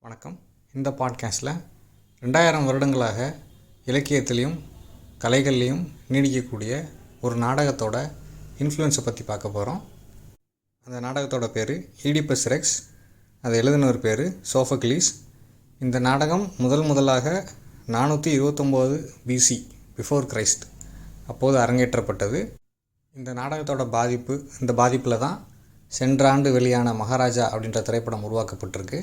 வணக்கம். இந்த பாட்காஸ்ட்டில் 2000 வருடங்களாக இலக்கியத்திலையும் கலைகள்லேயும் நீடிக்கக்கூடிய ஒரு நாடகத்தோட இன்ஃப்ளூயன்ஸை பற்றி பார்க்க போகிறோம். அந்த நாடகத்தோட பேர் ஈடிப்பஸ் ரெக்ஸ். அதை எழுதினவர் பேர் சோஃபக்ளீஸ். இந்த நாடகம் முதலாக 429 BC பிஃபோர் கிரைஸ்ட் அப்போது அரங்கேற்றப்பட்டது. இந்த நாடகத்தோட பாதிப்பில் தான் சென்ற ஆண்டு வெளியான மகாராஜா அப்படின்ற திரைப்படம் உருவாக்கப்பட்டிருக்கு.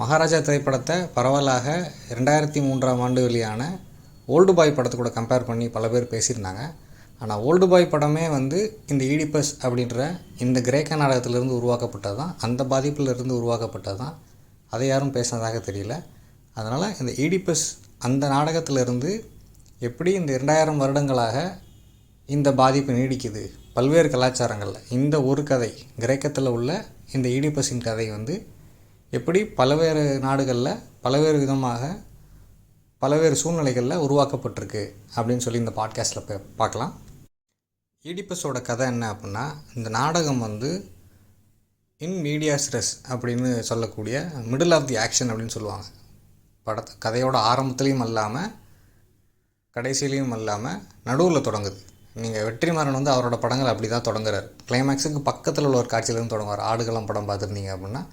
மகாராஜா திரைப்படத்தை பரவலாக 2003ஆம் ஆண்டு வெளியான ஓல்டு பாய் படத்தை கூட கம்பேர் பண்ணி பல பேர் பேசியிருந்தாங்க. ஆனால் ஓல்டு பாய் படமே இந்த ஈடிப்பஸ் அப்படின்ற இந்த கிரேக்க நாடகத்திலிருந்து உருவாக்கப்பட்டது தான், அந்த பாதிப்பிலிருந்து உருவாக்கப்பட்டது தான். அதை யாரும் பேசினதாக தெரியல. அதனால் இந்த ஈடிப்பஸ் அந்த நாடகத்திலிருந்து எப்படி இந்த 2000 வருடங்களாக இந்த பாதிப்பு நீடிக்குது பல்வேறு கலாச்சாரங்களில், இந்த ஒரு கதை கிரேக்கத்தில் உள்ள இந்த ஈடிப்பஸின் கதை எப்படி பல்வேறு நாடுகளில் பல்வேறு விதமாக பல்வேறு சூழ்நிலைகளில் உருவாக்கப்பட்டிருக்கு அப்படின்னு சொல்லி இந்த பாட்காஸ்ட்டில் பார்க்கலாம். ஈடிப்பஸோட கதை என்ன அப்படின்னா, இந்த நாடகம் இன் மீடியாஸ் ரெஸ் அப்படின்னு சொல்லக்கூடிய மிடில் ஆஃப் தி ஆக்ஷன் அப்படின்னு சொல்லுவாங்க. கதையோட ஆரம்பத்துலேயும் இல்லாமல் கடைசியிலையும் இல்லாமல் நடுவில் தொடங்குது. நீங்கள் வெற்றிமாறன் அவரோட படங்கள் அப்படி தான் தொடங்குறார். கிளைமேக்ஸுக்கு பக்கத்தில் உள்ள ஒரு காட்சியிலேருந்து தொடங்குவார். ஆடுகளம் படம் பார்த்துருந்தீங்க அப்படின்னா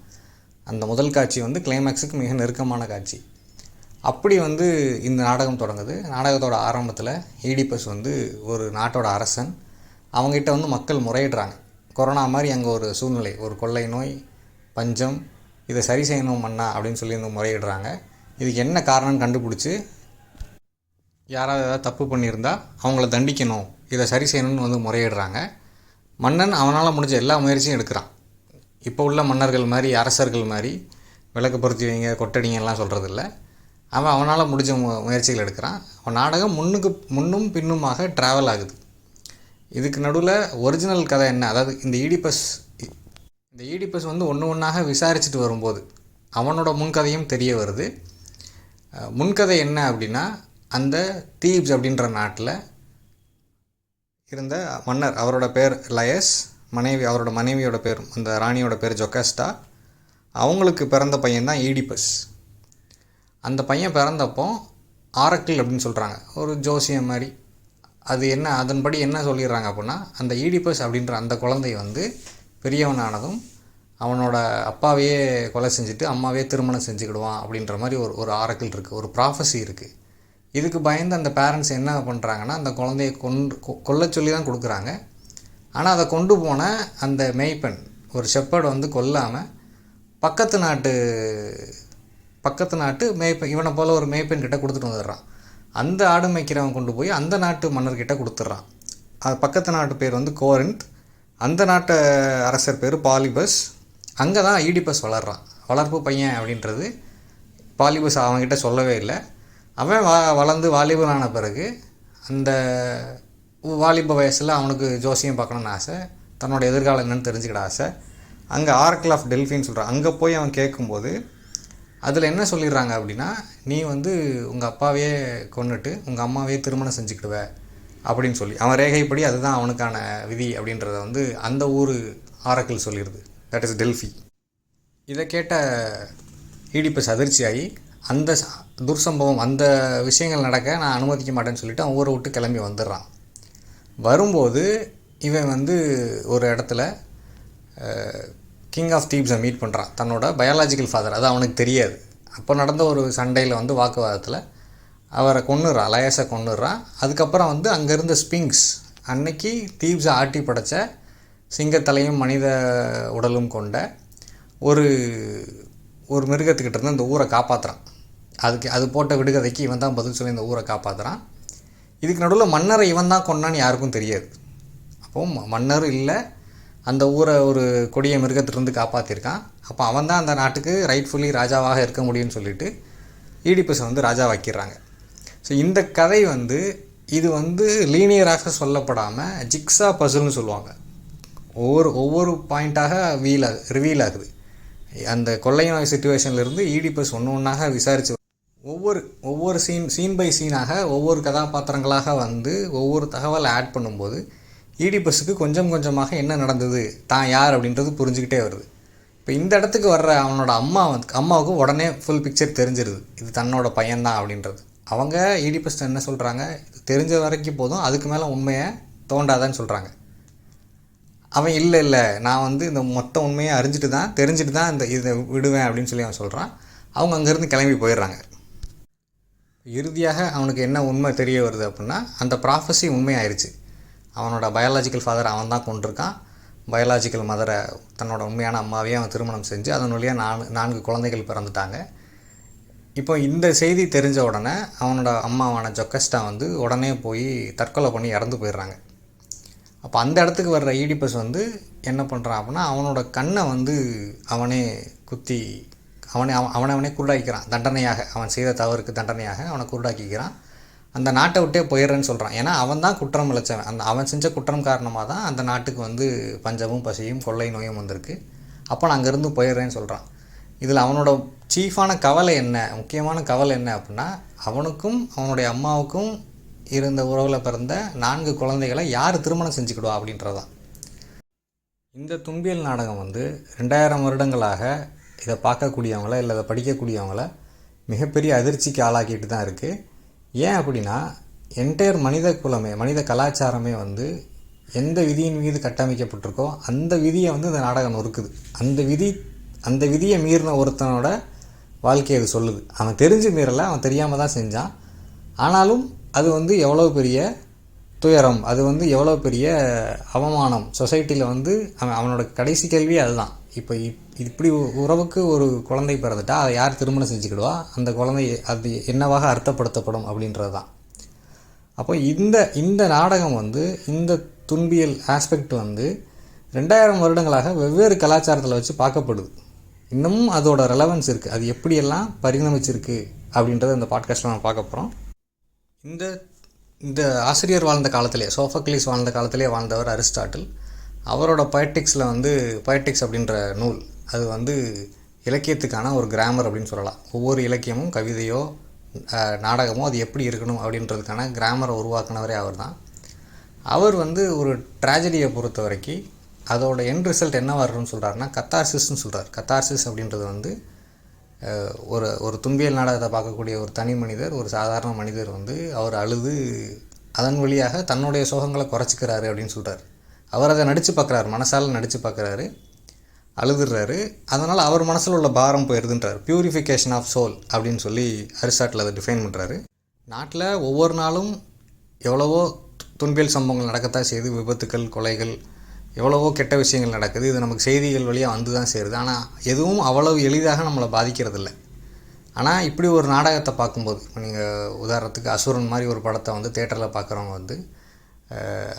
அந்த முதல் காட்சி கிளைமேக்ஸுக்கு மிக நெருக்கமான காட்சி. அப்படி இந்த நாடகம் தொடங்குது. நாடகத்தோட ஆரம்பத்தில் ஈடிப்பஸ் ஒரு நாட்டோட அரசன். அவங்ககிட்ட மக்கள் முறையிடுறாங்க. கொரோனா மாதிரி அங்கே ஒரு சூழ்நிலை, ஒரு கொள்ளை நோய், பஞ்சம், இதை சரி செய்யணும் மன்னா அப்படின்னு சொல்லி முறையிடுறாங்க. இதுக்கு என்ன காரணம்னு கண்டுபிடிச்சி யாராவது ஏதாவது தப்பு பண்ணியிருந்தால் அவங்கள தண்டிக்கணும், இதை சரி செய்யணும்னு முறையிடுறாங்க. மன்னன் அவனால் முடிஞ்ச எல்லா முயற்சியும் எடுக்கிறான். இப்போ உள்ள மன்னர்கள் மாதிரி, அரசர்கள் மாதிரி விளக்கு பொருத்தி வைங்க, கொட்டடிங்கெல்லாம் சொல்கிறதில்ல. அவனால் முடிஞ்ச முயற்சிகள் எடுக்கிறான். அவன் நாடகம் முன்னும் பின்னுமாக ட்ராவல் ஆகுது. இதுக்கு நடுவில் ஒரிஜினல் கதை என்ன, அதாவது இந்த ஈடிப்பஸ் ஒன்று ஒன்றாக விசாரிச்சுட்டு வரும்போது அவனோட முன்கதையும் தெரிய வருது. முன்கதை என்ன அப்படின்னா, அந்த தீப்ஸ் அப்படின்ற நாட்டில் இருந்த மன்னர், அவரோட பேர் லயஸ், அவரோட மனைவியோட பேர், அந்த ராணியோட பேர் ஜொகாஸ்டா. அவங்களுக்கு பிறந்த பையன்தான் ஈடிப்பஸ். அந்த பையன் பிறந்தப்போ ஆரக்கிள் அப்படின்னு சொல்கிறாங்க, ஒரு ஜோசியம் மாதிரி. அது என்ன, அதன்படி என்ன சொல்லிடுறாங்க அப்படின்னா, அந்த ஈடிப்பஸ் அப்படின்ற அந்த குழந்தை பெரியவனானதும் அவனோட அப்பாவையே கொலை செஞ்சுட்டு அம்மாவே திருமணம் செஞ்சுக்கிடுவான் அப்படின்ற மாதிரி ஒரு ஆரக்கிள் இருக்குது, ஒரு ப்ராஃபஸி இருக்குது. இதுக்கு பயந்து அந்த பேரண்ட்ஸ் என்ன பண்ணுறாங்கன்னா, அந்த குழந்தைய கொல்ல சொல்லி தான் கொடுக்குறாங்க. ஆனால் அதை கொண்டு போன அந்த மேய்ப்பெண், ஒரு ஷெப்பர்டு கொல்லாமல் பக்கத்து நாட்டு மேய்ப்பெண், இவனை போல் ஒரு மேய்ப்பெண் கிட்ட கொடுத்துட்டு வந்துடுறான். அந்த ஆடு மேய்க்கிறவன் கொண்டு போய் அந்த நாட்டு மன்னர்கிட்ட கொடுத்துட்றான். அது பக்கத்து நாட்டு பேர் கோரிந்த், அந்த நாட்டு அரசர் பேர் பாலிபஸ். அங்கே தான் ஈடிப்பஸ் வளர்றான். வளர்ப்பு பையன் அப்படின்றது பாலிபஸ் அவன்கிட்ட சொல்லவே இல்லை. அவன் வளர்ந்து வாலிபனான பிறகு அந்த வாலிப வயசில் அவனுக்கு ஜோசியம் பார்க்கணுன்னு ஆசை, தன்னோட எதிர்காலம் என்னென்னு தெரிஞ்சுக்கிட ஆசை. அங்கே ஆரக்கிள் ஆஃப் டெல்ஃபின்னு சொல்கிறான். அங்கே போய் அவன் கேட்கும்போது அதில் என்ன சொல்லிடுறாங்க அப்படின்னா, நீ உங்கள் அப்பாவையே கொன்னுட்டு உங்கள் அம்மாவையே திருமணம் செஞ்சுக்கிடுவ அப்படின்னு சொல்லி, அவன் ரேகைப்படி அதுதான் அவனுக்கான விதி அப்படின்றத அந்த ஊர் ஆரக்கிள் சொல்லிடுது. That is Delphi. இதை கேட்ட ஈடிப்பஸ் அதிர்ச்சியாகி அந்த துர்சம்பவம், அந்த விஷயங்கள் நடக்க நான் அனுமதிக்க மாட்டேன்னு சொல்லிவிட்டு அவன் ஊரை விட்டு கிளம்பி வந்துடுறான். வரும்போது இவன் ஒரு இடத்துல கிங் ஆஃப் தீப்ஸை மீட் பண்ணுறான், தன்னோட பயாலாஜிக்கல் ஃபாதர். அது அவனுக்கு தெரியாது. அப்போ நடந்த ஒரு சண்டையில் வாக்குவாதத்தில் அவரை கொன்னுறான், லயஸை கொன்னுறான். அதுக்கப்புறம் அங்கே இருந்த ஸ்பிங்க்ஸ், அன்னைக்கு தீப்ஸை ஆட்டி படைத்த சிங்கத்தலையும் மனித உடலும் கொண்ட ஒரு மிருகத்துக்கிட்ட இருந்து இந்த ஊரை காப்பாற்றுறான். அது போட்ட விடுகதைக்கு இவன் தான் பதில் சொல்லி இந்த ஊரை காப்பாற்றுறான். இதுக்கு நடுவில் மன்னரை இவன் தான் கொன்னான்னு யாருக்கும் தெரியாது. அப்போது மன்னர் இல்லை, அந்த ஊரை ஒரு கொடிய மிருகத்திலிருந்து காப்பாற்றிருக்கான். அப்போ அவன் தான் அந்த நாட்டுக்கு ரைட்ஃபுல்லி ராஜாவாக இருக்க முடியும்னு சொல்லிட்டு ஈடிப்பஸ் ராஜா வைக்கிறாங்க. ஸோ இந்த கதை இது லீனியராக சொல்லப்படாமல் ஜிக்ஸா பசில்னு சொல்லுவாங்க. ஒவ்வொரு பாயிண்ட்டாக ரிவீல் ஆகுது. அந்த கொள்ளை நோய் சிச்சுவேஷன்லேருந்து ஈடிப்பஸ் ஒன்றாக விசாரித்து ஒவ்வொரு சீன் பை சீனாக ஒவ்வொரு கதாபாத்திரங்களாக ஒவ்வொரு தகவலை ஆட் பண்ணும்போது ஈடிப்பஸுக்கு கொஞ்சம் கொஞ்சமாக என்ன நடந்தது, தான் யார் அப்படின்றது புரிஞ்சுக்கிட்டே வருது. இப்போ இந்த இடத்துக்கு வர்ற அவனோட அம்மாவுக்கு உடனே ஃபுல் பிக்சர் தெரிஞ்சிருது, இது தன்னோட பையன்தான் அப்படின்றது. அவங்க ஈடிபஸ் என்ன சொல்கிறாங்க, இது தெரிஞ்ச வரைக்கும் போதும், அதுக்கு மேலே உண்மையை தோண்டாதான்னு சொல்கிறாங்க. அவன் இல்லை நான் இந்த மொத்த உண்மையை தெரிஞ்சுட்டு தான் இதை விடுவேன் அப்படின்னு சொல்லி அவன் சொல்கிறான். அவங்க அங்கேருந்து கிளம்பி போயிடுறாங்க. இறுதியாக அவனுக்கு என்ன உண்மை தெரிய வருது அப்படின்னா, அந்த ப்ராஃபஸி உண்மையாயிருச்சு. அவனோட பயாலாஜிக்கல் ஃபாதர் அவன் தான் கொண்டிருக்கான். பயாலாஜிக்கல் மதரை, தன்னோட உண்மையான அம்மாவையே அவன் திருமணம் செஞ்சு அதன் வழியாக 4 குழந்தைகள் பிறந்துட்டாங்க. இப்போ இந்த செய்தி தெரிஞ்ச உடனே அவனோட அம்மாவான ஜொக்கஸ்டா உடனே போய் தற்கொலை பண்ணி இறந்து போயிடுறாங்க. அப்போ அந்த இடத்துக்கு வர்ற ஈடிபஸ் என்ன பண்ணுறான் அப்படின்னா, அவனோட கண்ணை அவனே குத்தி அவனே குருடாக்கிக்கிறான். தண்டனையாக, அவன் செய்த தவறுக்கு தண்டனையாக அவனை குருடாக்கிக்கிறான். அந்த நாட்டை விட்டே போயிடுறேன்னு சொல்கிறான். ஏன்னா அவன் தான் குற்றம் இழைச்சவன். அவன் செஞ்ச குற்றம் காரணமாக தான் அந்த நாட்டுக்கு பஞ்சமும் பசியும் கொள்ளை நோயும் வந்திருக்கு. அப்போ நான் அங்கேருந்து போயிடுறேன்னு சொல்கிறான். இதில் அவனோட சீஃபான கவலை என்ன, முக்கியமான கவலை என்ன அப்படின்னா, அவனுக்கும் அவனுடைய அம்மாவுக்கும் இருந்த உறவில் பிறந்த 4 குழந்தைகளை யார் திருமணம் செஞ்சுக்கிடுவா அப்படின்றதான். இந்த துன்பியல் நாடகம் 2000 வருடங்களாக இதை பார்க்கக்கூடியவங்கள இல்லை இதை படிக்கக்கூடியவங்கள மிகப்பெரிய அதிர்ச்சிக்கு ஆளாக்கிட்டு தான் இருக்குது. ஏன் அப்படின்னா, என்டையர் மனித கலாச்சாரமே எந்த விதியின் மீது கட்டமைக்கப்பட்டிருக்கோ அந்த விதியை இந்த நாடகம் நொறுக்குது. அந்த விதியை மீறின ஒருத்தனோட வாழ்க்கையை அது சொல்லுது. அவன் தெரிஞ்சு மீறலை, அவன் தெரியாமல் தான் செஞ்சான். ஆனாலும் அது எவ்வளோ பெரிய துயரம், அது எவ்வளோ பெரிய அவமானம் சொசைட்டியில். அவனோட கடைசி கேள்வியே அதுதான். இப்போ இப்படி உறவுக்கு ஒரு குழந்தை பிறந்துட்டா அதை யார் திருமணம் செஞ்சுக்கிடுவா, அந்த குழந்தை அது என்னவாக அர்த்தப்படுத்தப்படும் அப்படின்றது தான். அப்போ இந்த நாடகம் இந்த துன்பியல் ஆஸ்பெக்ட் 2000 வருடங்களாக வெவ்வேறு கலாச்சாரத்தில் வச்சு பார்க்கப்படுது. இன்னமும் அதோட ரெலவன்ஸ் இருக்குது. அது எப்படியெல்லாம் பரிணமிச்சிருக்கு அப்படின்றத இந்த பாட்காஸ்ட்டில் நம்ம பார்க்க போகிறோம். இந்த ஆசிரியர் வாழ்ந்த காலத்திலே, சோஃபக்லீஸ் வாழ்ந்த காலத்திலே வாழ்ந்தவர் அரிஸ்டாட்டில். அவரோட பொயட்டிக்ஸில் பொயட்டிக்ஸ் அப்படின்ற நூல் அது இலக்கியத்துக்கான ஒரு கிராமர் அப்படின்னு சொல்லலாம். ஒவ்வொரு இலக்கியமும், கவிதையோ நாடகமோ அது எப்படி இருக்கணும் அப்படின்றதுக்கான கிராமரை உருவாக்குனவரே அவர் தான். அவர் ஒரு ட்ராஜடியை பொறுத்த வரைக்கும் அதோட எண்ட் ரிசல்ட் என்ன வரும்னு சொல்கிறாருன்னா கத்தார்சிஸ்ன்னு சொல்கிறார். கத்தார்சிஸ் அப்படின்றது ஒரு துன்பியல் நாடகத்தை பார்க்கக்கூடிய ஒரு தனி மனிதர், ஒரு சாதாரண மனிதர் அவர் அழுது அதன் வழியாக தன்னுடைய சோகங்களை குறைச்சிக்கிறாரு அப்படின்னு சொல்கிறார். அவர் அதை நடித்து பார்க்குறாரு, மனசால் நடித்து பார்க்குறாரு, அழுதுறாரு. அதனால் அவர் மனசில் உள்ள பாரம் போயிடுதுன்றார். பியூரிஃபிகேஷன் ஆஃப் சோல் அப்படின்னு சொல்லி அரிஸ்டாட்டில் அதை டிஃபைன் பண்ணுறாரு. நாட்டில் ஒவ்வொரு நாளும் எவ்வளவோ துன்பியல் சம்பவங்கள் நடக்கத்தான் செய்யுது. விபத்துக்கள், கொலைகள், எவ்வளவோ கெட்ட விஷயங்கள் நடக்குது. இது நமக்கு செய்திகள் வழியாக தான் சேருது. ஆனால் எதுவும் அவ்வளவு எளிதாக நம்மளை பாதிக்கிறதில்ல. ஆனால் இப்படி ஒரு நாடகத்தை பார்க்கும்போது, இப்போ நீங்கள் உதாரணத்துக்கு அசுரன் மாதிரி ஒரு படத்தை தேட்டரில் பார்க்குறவங்க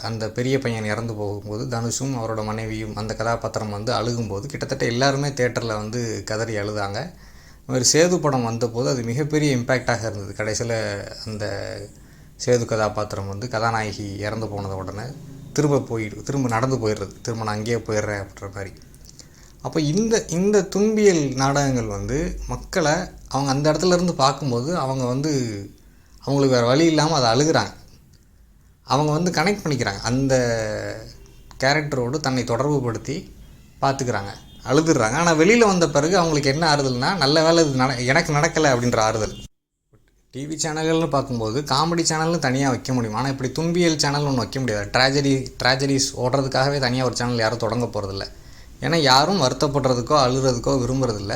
அந்த பெரிய பையன் இறந்து போகும்போது தனுஷும் அவரோட மனைவியும் அந்த கதாபாத்திரம் அழுகும்போது கிட்டத்தட்ட எல்லாருமே தேட்டரில் கதறி அழுதாங்க. ஒரு சேது படம் வந்தபோது அது மிகப்பெரிய இம்பேக்டாக இருந்தது. கடைசியில் அந்த சேது கதாபாத்திரம் கதாநாயகி இறந்து போனத உடனே திரும்ப நடந்து போயிடுறது, திரும்ப நான் அங்கேயே போயிடுறேன் அப்படின்ற மாதிரி. அப்போ இந்த துன்பியல் நாடகங்கள் மக்களை அவங்க அந்த இடத்துல இருந்து பார்க்கும்போது அவங்க அவங்களுக்கு வேறு வழி இல்லாமல் அதை அழுகிறாங்க. அவங்க கனெக்ட் பண்ணிக்கிறாங்க, அந்த கேரக்டரோடு தன்னை தொடர்பு படுத்தி பார்த்துக்கிறாங்க, அழுதுடுறாங்க. ஆனால் வெளியில் வந்த பிறகு அவங்களுக்கு என்ன ஆறுதல்னா, நல்ல வேலை இது எனக்கு நடக்கலை அப்படின்ற ஆறுதல். டிவி சேனல்கள்னு பார்க்கும்போது காமெடி சேனல்னு தனியாக வைக்க முடியும். ஆனால் இப்படி துன்பியல் சேனல் ஒன்று வைக்க முடியாது. ட்ராஜடிஸ் ஓடுறதுக்காகவே தனியாக ஒரு சேனல் யாரும் தொடங்க போகிறதில்ல. ஏன்னா யாரும் வருத்தப்படுறதுக்கோ அழுகிறதுக்கோ விரும்புறதில்ல.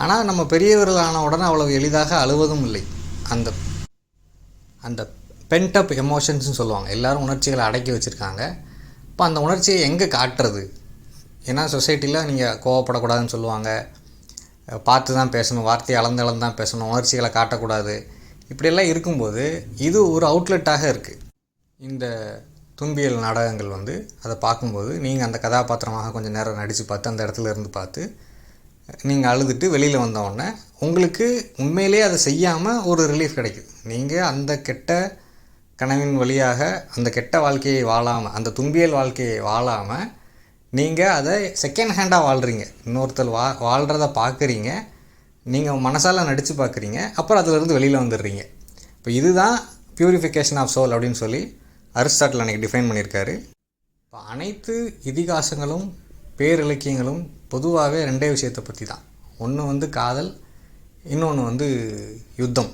ஆனால் நம்ம பெரியவர்களான உடனே அவ்வளோ எளிதாக அழுவதும் இல்லை. அந்த பென்டப் எமோஷன்ஸ்னு சொல்லுவாங்க. எல்லோரும் உணர்ச்சிகளை அடக்கி வச்சுருக்காங்க. இப்போ அந்த உணர்ச்சியை எங்கே காட்டுறது? ஏன்னா சொசைட்டியில் நீங்கள் கோவப்படக்கூடாதுன்னு சொல்லுவாங்க, பார்த்து தான் பேசணும், வார்த்தையை அளந்து தான் பேசணும், உணர்ச்சிகளை காட்டக்கூடாது. இப்படியெல்லாம் இருக்கும்போது இது ஒரு அவுட்லெட்டாக இருக்குது. இந்த துன்பியல் நாடகங்கள் அதை பார்க்கும்போது நீங்கள் அந்த கதாபாத்திரமாக கொஞ்சம் நேரம் நடித்து பார்த்து அந்த இடத்துல இருந்து பார்த்து நீங்கள் அழுதுட்டு வெளியில் வந்தோடனே உங்களுக்கு உண்மையிலே அதை செய்யாமல் ஒரு ரிலீஃப் கிடைக்குது. நீங்கள் அந்த கெட்ட கனவின் வழியாக அந்த கெட்ட வாழ்க்கையை வாழாமல், அந்த துன்பியல் வாழ்க்கையை வாழாமல் நீங்கள் அதை செகண்ட் ஹேண்டாக வாழ்கிறீங்க. இன்னொருத்தர் வாழ்கிறத பார்க்குறீங்க, நீங்கள் மனசால் நடித்து பார்க்குறீங்க, அப்புறம் அதிலிருந்து வெளியில் வந்துடுறீங்க. இப்போ இதுதான் பியூரிஃபிகேஷன் ஆஃப் சோல் அப்படின்னு சொல்லி அரிஸ்டாட்டில் அன்றைக்கி டிஃபைன் பண்ணியிருக்காரு. இப்போ அனைத்து இதிகாசங்களும் பேரிலக்கியங்களும் பொதுவாகவே ரெண்டே விஷயத்தை பற்றி தான். ஒன்று வந்து காதல், இன்னொன்று வந்து யுத்தம்.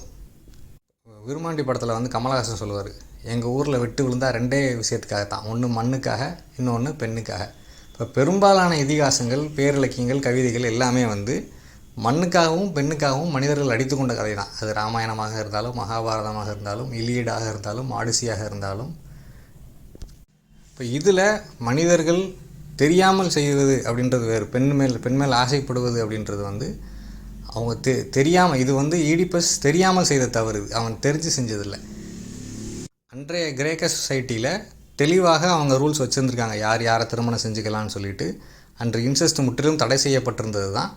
விருமாண்டி படத்தில் வந்து கமலஹாசன் சொல்லுவார், எங்கள் ஊரில் வெட்டு விழுந்தால் ரெண்டே விஷயத்துக்காக தான், ஒன்று மண்ணுக்காக, இன்னொன்று பெண்ணுக்காக. இப்போ பெரும்பாலான இதிகாசங்கள், பேரிலக்கியங்கள், கவிதைகள் எல்லாமே வந்து மண்ணுக்காகவும் பெண்ணுக்காகவும் மனிதர்கள் அடித்து கொண்ட கதை தான். அது ராமாயணமாக இருந்தாலும், மகாபாரதமாக இருந்தாலும், இலியடாக இருந்தாலும், ஆடிசியாக இருந்தாலும். இப்போ இதில் மனிதர்கள் தெரியாமல் செய்வது அப்படின்றது வேறு, பெண் மேல் ஆசைப்படுவது அப்படின்றது வந்து அவங்க தெரியாமல், இது வந்து ஈடிப்பஸ் தெரியாமல் செய்த தவறு, அவன் தெரிஞ்சு செஞ்சதில்லை. அன்றைய கிரேக்க சொசைட்டியில் தெளிவாக அவங்க ரூல்ஸ் வச்சுருந்துருக்காங்க, யார் யாரை திருமணம் செஞ்சுக்கலான்னு சொல்லிட்டு. அன்று இன்செஸ்ட் முற்றிலும் தடை செய்யப்பட்டிருந்தது தான்.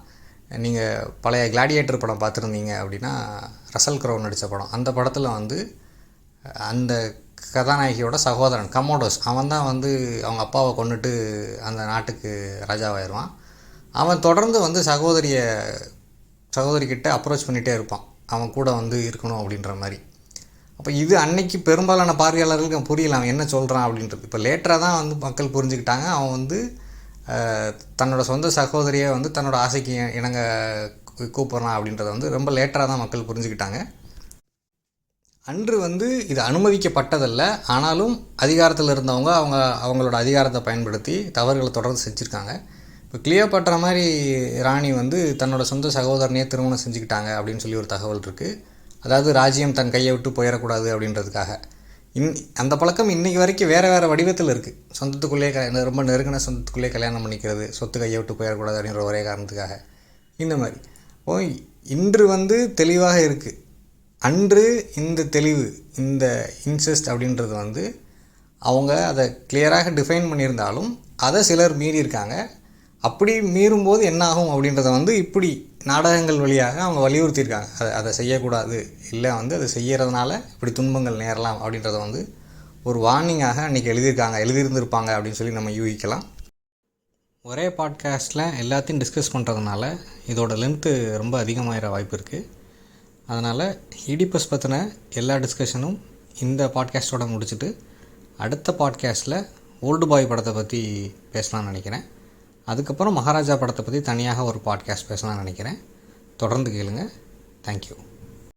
நீங்கள் பழைய கிளாடியேட்டர் படம் பார்த்துருந்தீங்க அப்படின்னா, ரசல் க்ரோ நடித்த படம், அந்த படத்தில் வந்து அந்த கதாநாயகியோட சகோதரன் கமோடோஸ், அவன் தான் வந்து அவங்க அப்பாவை கொண்டுட்டு அந்த நாட்டுக்கு ராஜாவாயிடுவான். அவன் தொடர்ந்து வந்து சகோதரிக்கிட்ட அப்ரோச் பண்ணிகிட்டே இருப்பான், அவன் கூட வந்து இருக்கணும் அப்படின்ற மாதிரி. அப்போ இது அன்னைக்கு பெரும்பாலான பார்வையாளர்களுக்கு புரியல அவன் என்ன சொல்கிறான் அப்படின்றது. இப்போ லேட்டராக தான் வந்து மக்கள் புரிஞ்சுக்கிட்டாங்க, அவன் வந்து தன்னோட சொந்த சகோதரியை வந்து தன்னோட ஆசைக்கு இணங்க கூப்பிட்றான் அப்படின்றத வந்து ரொம்ப லேட்டராக தான் மக்கள் புரிஞ்சுக்கிட்டாங்க. அன்று வந்து இது அனுமதிக்கப்பட்டதல்ல, ஆனாலும் அதிகாரத்தில் இருந்தவங்க அவங்களோட அதிகாரத்தை பயன்படுத்தி தவறுகளை தொடர்ந்து செஞ்சுருக்காங்க. இப்போ கிளியோபாட்ரா மாதிரி ராணி வந்து தன்னோட சொந்த சகோதரனையே திருமணம் செஞ்சுக்கிட்டாங்க அப்படின்னு சொல்லி ஒரு தகவல் இருக்குது. அதாவது ராஜ்யம் தன் கையை விட்டு போயிடக்கூடாது அப்படின்றதுக்காக. அந்த பழக்கம் இன்றைக்கி வரைக்கும் வேறு வடிவத்தில் இருக்குது. சொந்தத்துக்குள்ளேயே ரொம்ப நெருங்கின சொந்தத்துக்குள்ளேயே கல்யாணம் பண்ணிக்கிறது, சொத்து கையை விட்டு போயிடக்கூடாது அப்படின்ற ஒரே காரணத்துக்காக. இந்த மாதிரி இன்று வந்து தெளிவாக இருக்குது. அன்று இந்த தெளிவு, இந்த இன்செஸ்ட் அப்படின்றது வந்து அவங்க அதை கிளியராக டிஃபைன் பண்ணியிருந்தாலும் அதை சிலர் மீறியிருக்காங்க. அப்படி மீறும்போது என்ன ஆகும் அப்படின்றத வந்து இப்படி நாடகங்கள் வழியாக அவங்க வலியுறுத்தியிருக்காங்க. அதை செய்யக்கூடாது, இல்லை வந்து அதை செய்கிறதுனால இப்படி துன்பங்கள் நேரலாம் அப்படின்றத வந்து ஒரு வார்னிங்காக அன்றைக்கி எழுதியிருந்திருப்பாங்க அப்படின்னு சொல்லி நம்ம யூகிக்கலாம். ஒரே பாட்காஸ்ட்டில் எல்லாத்தையும் டிஸ்கஸ் பண்ணுறதுனால இதோட லென்த்து ரொம்ப அதிகமாகிற வாய்ப்பு இருக்குது. அதனால் ஈடிப்பஸ் பற்றின எல்லா டிஸ்கஷனும் இந்த பாட்காஸ்ட்டோட முடிச்சுட்டு அடுத்த பாட்காஸ்ட்டில் ஓல்டு பாய் படத்தை பற்றி பேசலாம்னு நினைக்கிறேன். அதுக்கப்புறம் மகாராஜா படத்தை பற்றி தனியாக ஒரு பாட்காஸ்ட் பேசலாம்னு நினைக்கிறேன். தொடர்ந்து கேளுங்க. தேங்க்யூ.